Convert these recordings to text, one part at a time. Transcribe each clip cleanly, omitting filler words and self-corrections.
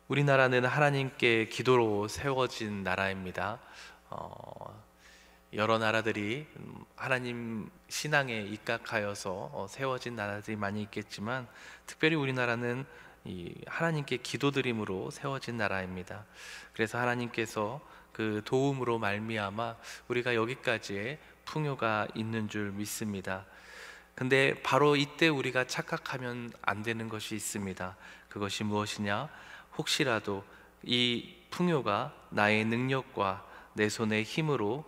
우리나라는 하나님께 기도로 세워진 나라입니다. 여러 나라들이 하나님 신앙에 입각하여서 세워진 나라들이 많이 있겠지만, 특별히 우리나라는 이 하나님께 기도드림으로 세워진 나라입니다. 그래서 하나님께서 그 도움으로 말미암아 우리가 여기까지의 풍요가 있는 줄 믿습니다. 근데 바로 이때 우리가 착각하면 안 되는 것이 있습니다. 그것이 무엇이냐? 혹시라도 이 풍요가 나의 능력과 내 손의 힘으로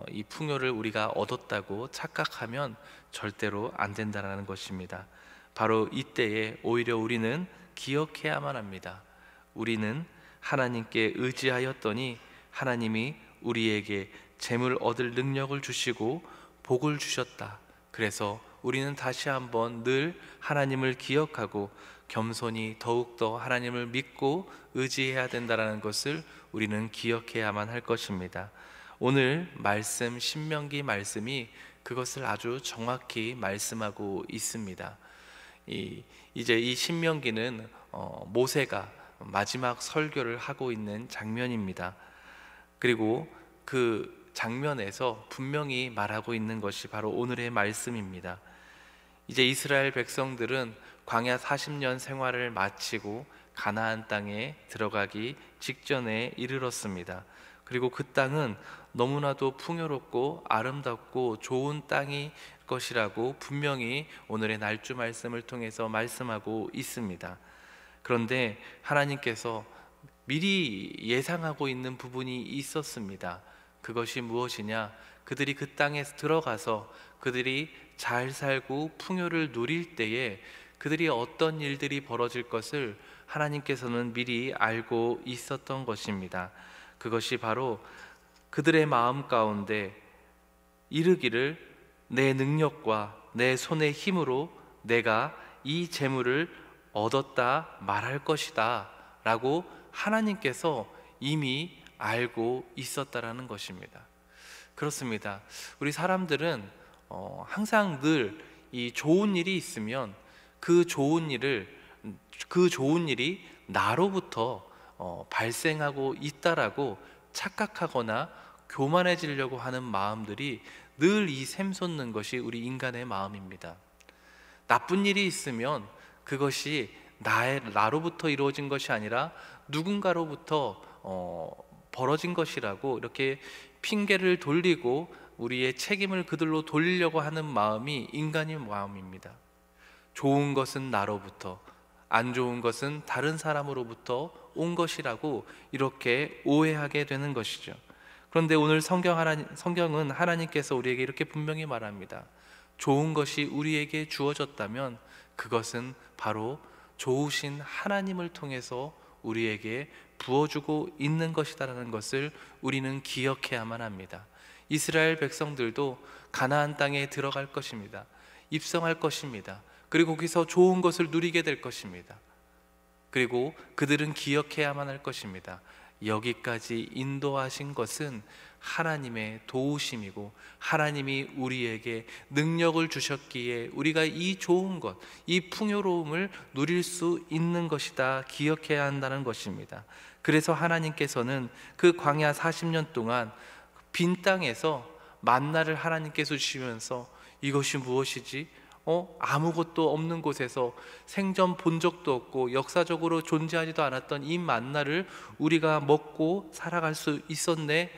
이 풍요를 우리가 얻었다고 착각하면 절대로 안 된다는 것입니다. 바로 이때에 오히려 우리는 기억해야만 합니다. 우리는 하나님께 의지하였더니 하나님이 우리에게 재물 얻을 능력을 주시고 복을 주셨다. 그래서 우리는 다시 한번 늘 하나님을 기억하고 겸손히 더욱더 하나님을 믿고 의지해야 된다는 것을 우리는 기억해야만 할 것입니다. 오늘 말씀, 신명기 말씀이 그것을 아주 정확히 말씀하고 있습니다. 이제 이 신명기는 모세가 마지막 설교를 하고 있는 장면입니다. 그리고 그 장면에서 분명히 말하고 있는 것이 바로 오늘의 말씀입니다. 이제 이스라엘 백성들은 광야 40년 생활을 마치고 가나안 땅에 들어가기 직전에 이르렀습니다. 그리고 그 땅은 너무나도 풍요롭고 아름답고 좋은 땅이 것이라고 분명히 오늘의 날주 말씀을 통해서 말씀하고 있습니다. 그런데 하나님께서 미리 예상하고 있는 부분이 있었습니다. 그것이 무엇이냐? 그들이 그 땅에 들어가서 그들이 잘 살고 풍요를 누릴 때에 그들이 어떤 일들이 벌어질 것을 하나님께서는 미리 알고 있었던 것입니다. 그것이 바로 그들의 마음 가운데 이르기를 내 능력과 내 손의 힘으로 내가 이 재물을 얻었다 말할 것이다 라고 하나님께서 이미 알고 있었다라는 것입니다. 그렇습니다. 우리 사람들은 항상 늘 이 좋은 일이 있으면 그 좋은 일이 나로부터 발생하고 있다라고 착각하거나 교만해지려고 하는 마음들이 늘 이 샘솟는 것이 우리 인간의 마음입니다. 나쁜 일이 있으면 그것이 나로부터 이루어진 것이 아니라 누군가로부터 벌어진 것이라고 이렇게 핑계를 돌리고 우리의 책임을 그들로 돌리려고 하는 마음이 인간의 마음입니다. 좋은 것은 나로부터, 안 좋은 것은 다른 사람으로부터 온 것이라고 이렇게 오해하게 되는 것이죠. 그런데 오늘 성경은 하나님께서 우리에게 이렇게 분명히 말합니다. 좋은 것이 우리에게 주어졌다면 그것은 바로 좋으신 하나님을 통해서 우리에게 부어주고 있는 것이다라는 것을 우리는 기억해야만 합니다. 이스라엘 백성들도 가나안 땅에 들어갈 것입니다. 입성할 것입니다. 그리고 거기서 좋은 것을 누리게 될 것입니다. 그리고 그들은 기억해야만 할 것입니다. 여기까지 인도하신 것은 하나님의 도우심이고 하나님이 우리에게 능력을 주셨기에 우리가 이 좋은 것, 이 풍요로움을 누릴 수 있는 것이다 기억해야 한다는 것입니다. 그래서 하나님께서는 그 광야 40년 동안 빈 땅에서 만나를 하나님께서 주시면서 이것이 무엇이지? 아무것도 없는 곳에서 생전 본 적도 없고 역사적으로 존재하지도 않았던 이 만나를 우리가 먹고 살아갈 수 있었네.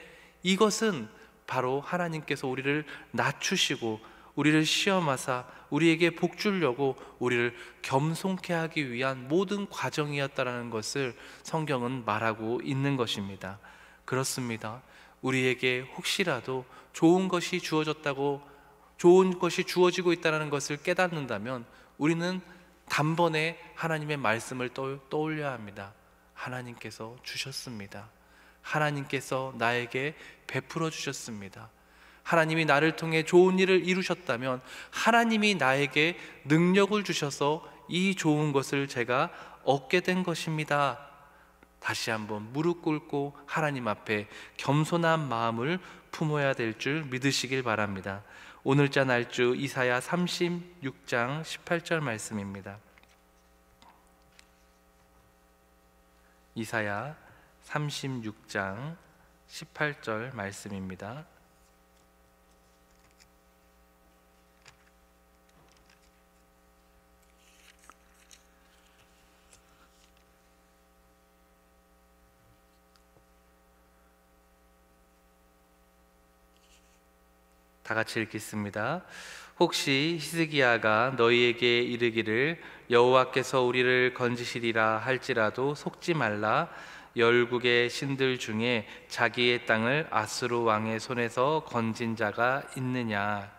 이것은 바로 하나님께서 우리를 낮추시고 우리를 시험하사 우리에게 복 주려고 우리를 겸손케 하기 위한 모든 과정이었다라는 것을 성경은 말하고 있는 것입니다. 그렇습니다. 우리에게 혹시라도 좋은 것이 주어지고 있다는 것을 깨닫는다면 우리는 단번에 하나님의 말씀을 떠올려야 합니다. 하나님께서 주셨습니다. 하나님께서 나에게 베풀어 주셨습니다. 하나님이 나를 통해 좋은 일을 이루셨다면 하나님이 나에게 능력을 주셔서 이 좋은 것을 제가 얻게 된 것입니다. 다시 한번 무릎 꿇고 하나님 앞에 겸손한 마음을 품어야 될 줄 믿으시길 바랍니다. 오늘자 날주 이사야 36장 18절 말씀입니다. 이사야 36장 18절 말씀입니다. 다 같이 읽겠습니다. 혹시 히스기야가 너희에게 이르기를 여호와께서 우리를 건지시리라 할지라도 속지 말라. 열국의 신들 중에 자기의 땅을 아수르 왕의 손에서 건진 자가 있느냐.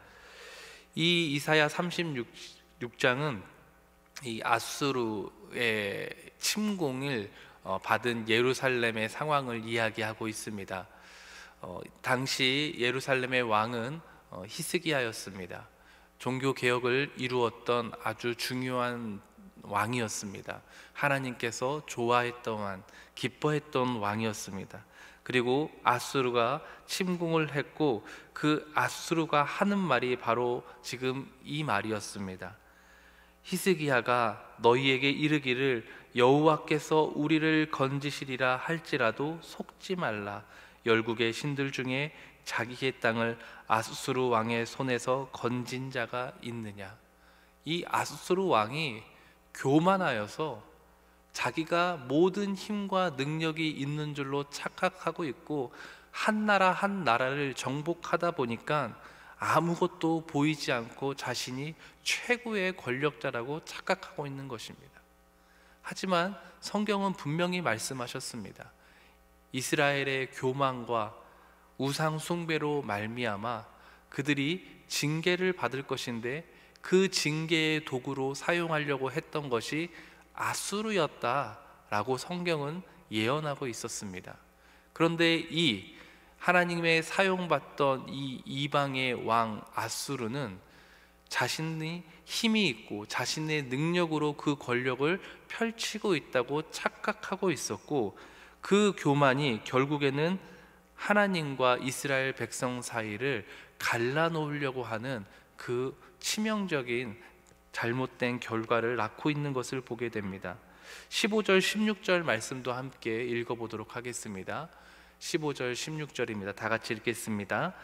이 이사야 36장은 이 아수르의 침공을 받은 예루살렘의 상황을 이야기하고 있습니다. 당시 예루살렘의 왕은 히스기야였습니다. 종교 개혁을 이루었던 아주 중요한 왕이었습니다. 하나님께서 좋아했던 왕, 기뻐했던 왕이었습니다. 그리고 아수르가 침공을 했고 그 아수르가 하는 말이 바로 지금 이 말이었습니다. 히스기야가 너희에게 이르기를 여호와께서 우리를 건지시리라 할지라도 속지 말라. 열국의 신들 중에 자기의 땅을 아수르 왕의 손에서 건진 자가 있느냐. 이 아수르 왕이 교만하여서 자기가 모든 힘과 능력이 있는 줄로 착각하고 있고 한 나라 한 나라를 정복하다 보니까 아무것도 보이지 않고 자신이 최고의 권력자라고 착각하고 있는 것입니다. 하지만 성경은 분명히 말씀하셨습니다. 이스라엘의 교만과 우상 숭배로 말미암아 그들이 징계를 받을 것인데 그 징계의 도구로 사용하려고 했던 것이 아수르였다라고 성경은 예언하고 있었습니다. 그런데 이 하나님의 사용받던 이 이방의 왕 아수르는 자신이 힘이 있고 자신의 능력으로 그 권력을 펼치고 있다고 착각하고 있었고, 그 교만이 결국에는 하나님과 이스라엘 백성 사이를 갈라놓으려고 하는 그 치명적인 잘못된 결과를 낳고 있는 것을 보게 됩니다. 15절 16절 말씀도 함께 읽어보도록 하겠습니다. 15절 16절입니다. 다 같이 읽겠습니다.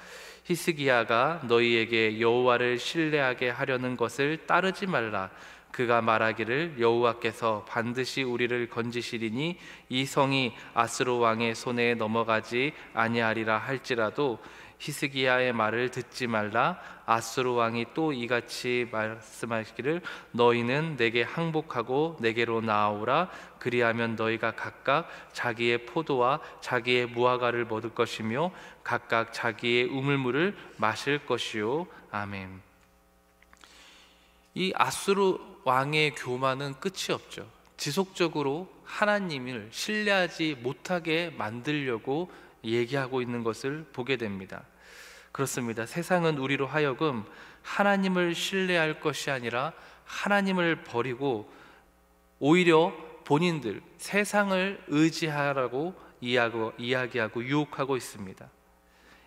히스기야가 너희에게 여호와를 신뢰하게 하려는 것을 따르지 말라. 그가 말하기를 여호와께서 반드시 우리를 건지시리니 이 성이 아수르 왕의 손에 넘어가지 아니하리라 할지라도 히스기야의 말을 듣지 말라. 아수르 왕이 또 이같이 말씀하시기를 너희는 내게 항복하고 내게로 나아오라. 그리하면 너희가 각각 자기의 포도와 자기의 무화과를 먹을 것이며 각각 자기의 우물물을 마실 것이요. 아멘. 이 아수르 왕의 교만은 끝이 없죠. 지속적으로 하나님을 신뢰하지 못하게 만들려고 얘기하고 있는 것을 보게 됩니다. 그렇습니다. 세상은 우리로 하여금 하나님을 신뢰할 것이 아니라 하나님을 버리고 오히려 본인들 세상을 의지하라고 이야기하고 유혹하고 있습니다.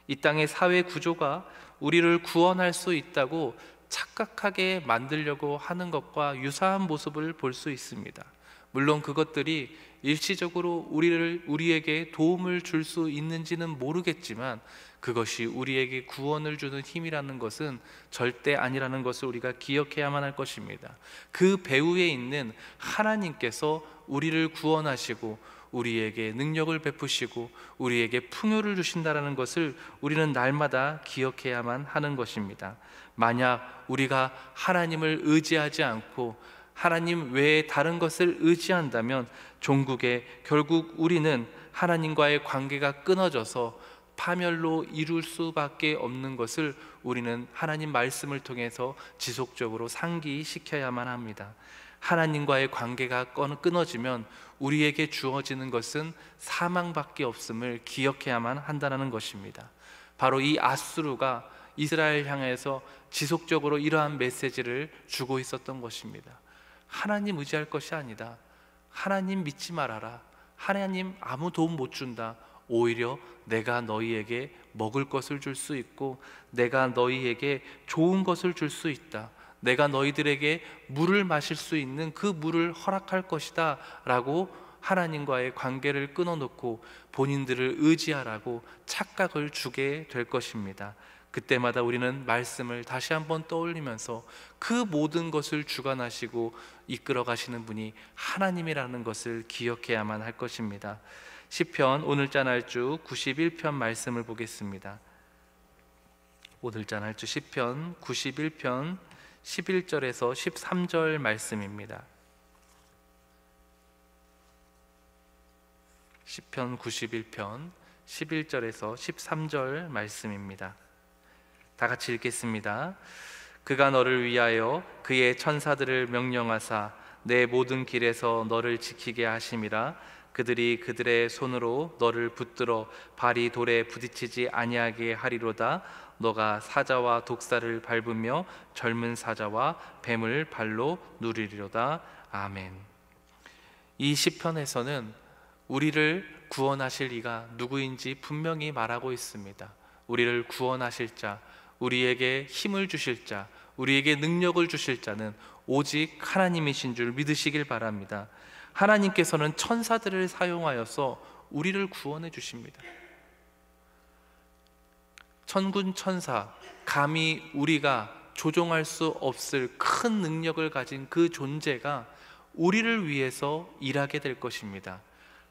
이 땅의 사회 구조가 우리를 구원할 수 있다고 착각하게 만들려고 하는 것과 유사한 모습을 볼 수 있습니다. 물론 그것들이 일시적으로 우리에게 도움을 줄 수 있는지는 모르겠지만 그것이 우리에게 구원을 주는 힘이라는 것은 절대 아니라는 것을 우리가 기억해야만 할 것입니다. 그 배후에 있는 하나님께서 우리를 구원하시고 우리에게 능력을 베푸시고 우리에게 풍요를 주신다는 것을 우리는 날마다 기억해야만 하는 것입니다. 만약 우리가 하나님을 의지하지 않고 하나님 외에 다른 것을 의지한다면 종국에 결국 우리는 하나님과의 관계가 끊어져서 파멸로 이룰 수밖에 없는 것을 우리는 하나님 말씀을 통해서 지속적으로 상기시켜야만 합니다. 하나님과의 관계가 끊어지면 우리에게 주어지는 것은 사망밖에 없음을 기억해야만 한다는 것입니다. 바로 이 아수르가 이스라엘 향해서 지속적으로 이러한 메시지를 주고 있었던 것입니다. 하나님 의지할 것이 아니다. 하나님 믿지 말아라. 하나님 아무 도움 못 준다. 오히려 내가 너희에게 먹을 것을 줄 수 있고 내가 너희에게 좋은 것을 줄 수 있다. 내가 너희들에게 물을 마실 수 있는 그 물을 허락할 것이다 라고 하나님과의 관계를 끊어놓고 본인들을 의지하라고 착각을 주게 될 것입니다. 그때마다 우리는 말씀을 다시 한번 떠올리면서 그 모든 것을 주관하시고 이끌어 가시는 분이 하나님이라는 것을 기억해야만 할 것입니다. 시편 오늘자 날주 91편 말씀을 보겠습니다. 오늘자 날주 시편 91편 11절에서 13절 말씀입니다. 시편 91편 11절에서 13절 말씀입니다. 다 같이 읽겠습니다. 그가 너를 위하여 그의 천사들을 명령하사 내 모든 길에서 너를 지키게 하심이라. 그들이 그들의 손으로 너를 붙들어 발이 돌에 부딪히지 아니하게 하리로다. 너가 사자와 독사를 밟으며 젊은 사자와 뱀을 발로 누리리로다. 아멘. 이 시편에서는 우리를 구원하실 이가 누구인지 분명히 말하고 있습니다. 우리를 구원하실 자, 우리에게 힘을 주실 자, 우리에게 능력을 주실 자는 오직 하나님이신 줄 믿으시길 바랍니다. 하나님께서는 천사들을 사용하여서 우리를 구원해 주십니다. 천군 천사, 감히 우리가 조종할 수 없을 큰 능력을 가진 그 존재가 우리를 위해서 일하게 될 것입니다.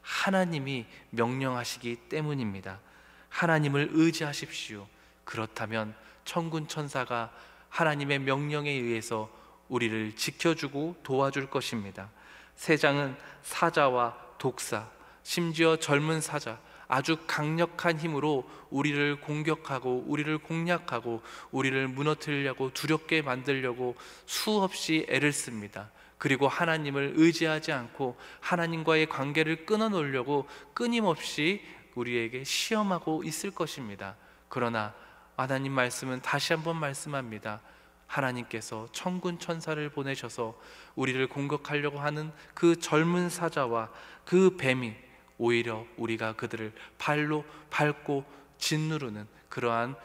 하나님이 명령하시기 때문입니다. 하나님을 의지하십시오. 그렇다면 천군 천사가 하나님의 명령에 의해서 우리를 지켜주고 도와줄 것입니다. 세상은 사자와 독사, 심지어 젊은 사자, 아주 강력한 힘으로 우리를 공격하고 우리를 공략하고 우리를 무너뜨리려고 두렵게 만들려고 수없이 애를 씁니다. 그리고 하나님을 의지하지 않고 하나님과의 관계를 끊어놓으려고 끊임없이 우리에게 시험하고 있을 것입니다. 그러나 하나님 말씀은 다시 한번 말씀합니다. 하나님께서 천군 천사를 보내셔서 우리를 공격하려고 하는 그 젊은 사자와 그 뱀이 오히려 우리가 그들을 발로 밟고 짓누르는 그러한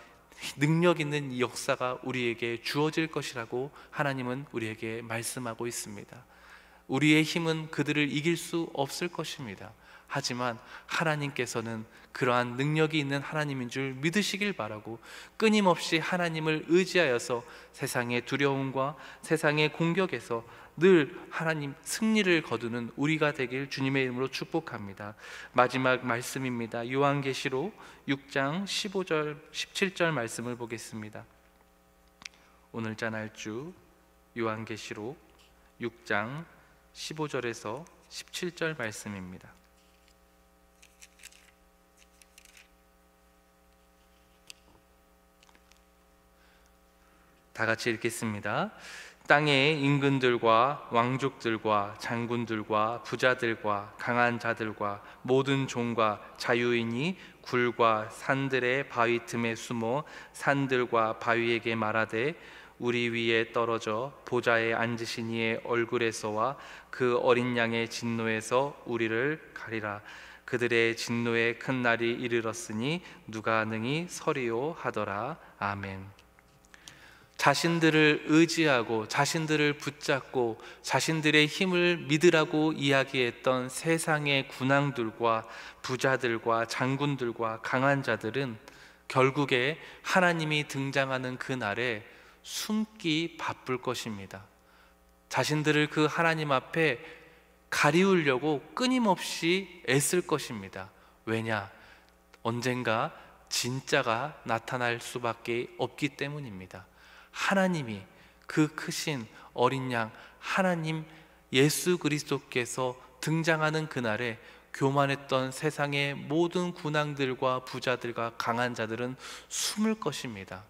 능력 있는 이 역사가 우리에게 주어질 것이라고 하나님은 우리에게 말씀하고 있습니다. 우리의 힘은 그들을 이길 수 없을 것입니다. 하지만 하나님께서는 그러한 능력이 있는 하나님인 줄 믿으시길 바라고 끊임없이 하나님을 의지하여서 세상의 두려움과 세상의 공격에서 늘 하나님 승리를 거두는 우리가 되길 주님의 이름으로 축복합니다. 마지막 말씀입니다. 요한계시록 6장 15절 17절 말씀을 보겠습니다. 오늘자 날주 요한계시록 6장 15절에서 17절 말씀입니다. 다 같이 읽겠습니다. 땅의 임금들과 왕족들과 장군들과 부자들과 강한 자들과 모든 종과 자유인이 굴과 산들의 바위 틈에 숨어 산들과 바위에게 말하되 우리 위에 떨어져 보좌에 앉으신 이의 얼굴에서와 그 어린 양의 진노에서 우리를 가리라. 그들의 진노의 큰 날이 이르렀으니 누가 능히 서리요 하더라. 아멘. 자신들을 의지하고 자신들을 붙잡고 자신들의 힘을 믿으라고 이야기했던 세상의 군왕들과 부자들과 장군들과 강한 자들은 결국에 하나님이 등장하는 그날에 숨기 바쁠 것입니다. 자신들을 그 하나님 앞에 가리우려고 끊임없이 애쓸 것입니다. 왜냐? 언젠가 진짜가 나타날 수밖에 없기 때문입니다. 하나님이 그 크신 어린 양 하나님 예수 그리스도께서 등장하는 그날에 교만했던 세상의 모든 군왕들과 부자들과 강한 자들은 숨을 것입니다.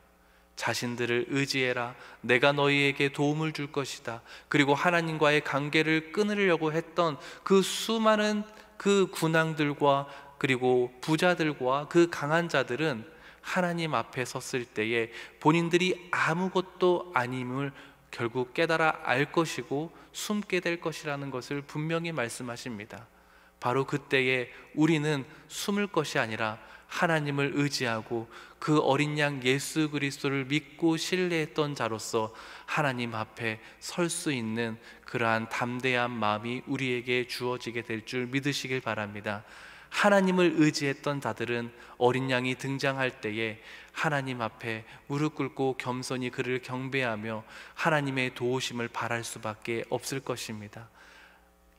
자신들을 의지해라. 내가 너희에게 도움을 줄 것이다. 그리고 하나님과의 관계를 끊으려고 했던 그 수많은 그 군왕들과 그리고 부자들과 그 강한 자들은 하나님 앞에 섰을 때에 본인들이 아무것도 아님을 결국 깨달아 알 것이고 숨게 될 것이라는 것을 분명히 말씀하십니다. 바로 그때에 우리는 숨을 것이 아니라 하나님을 의지하고 그 어린 양 예수 그리스도를 믿고 신뢰했던 자로서 하나님 앞에 설 수 있는 그러한 담대한 마음이 우리에게 주어지게 될 줄 믿으시길 바랍니다. 하나님을 의지했던 자들은 어린 양이 등장할 때에 하나님 앞에 무릎 꿇고 겸손히 그를 경배하며 하나님의 도우심을 바랄 수밖에 없을 것입니다.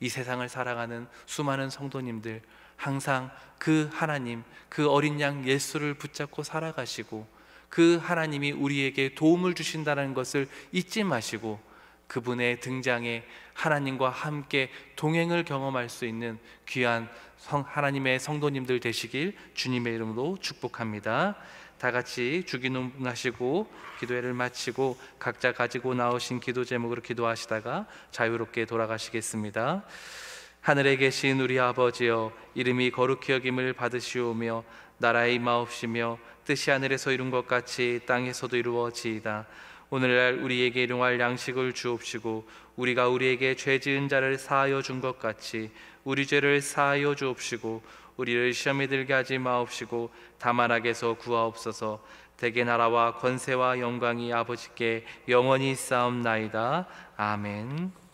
이 세상을 살아가는 수많은 성도님들, 항상 그 하나님, 그 어린 양 예수를 붙잡고 살아가시고 그 하나님이 우리에게 도움을 주신다는 것을 잊지 마시고 그분의 등장에 하나님과 함께 동행을 경험할 수 있는 귀한 하나님의 성도님들 되시길 주님의 이름으로 축복합니다. 다 같이 주기도문 하시고 기도회를 마치고 각자 가지고 나오신 기도 제목으로 기도하시다가 자유롭게 돌아가시겠습니다. 하늘에 계신 우리 아버지여, 이름이 거룩히 여김을 받으시오며 나라의 임하옵시며 뜻이 하늘에서 이룬 것 같이 땅에서도 이루어지이다. 오늘날 우리에게 일용할 양식을 주옵시고 우리가 우리에게 죄 지은 자를 사하여 준 것 같이 우리 죄를 사하여 주옵시고 우리를 시험에 들게 하지 마옵시고 다만 악에서 구하옵소서. 대개 나라와 권세와 영광이 아버지께 영원히 쌓옵나이다. 아멘.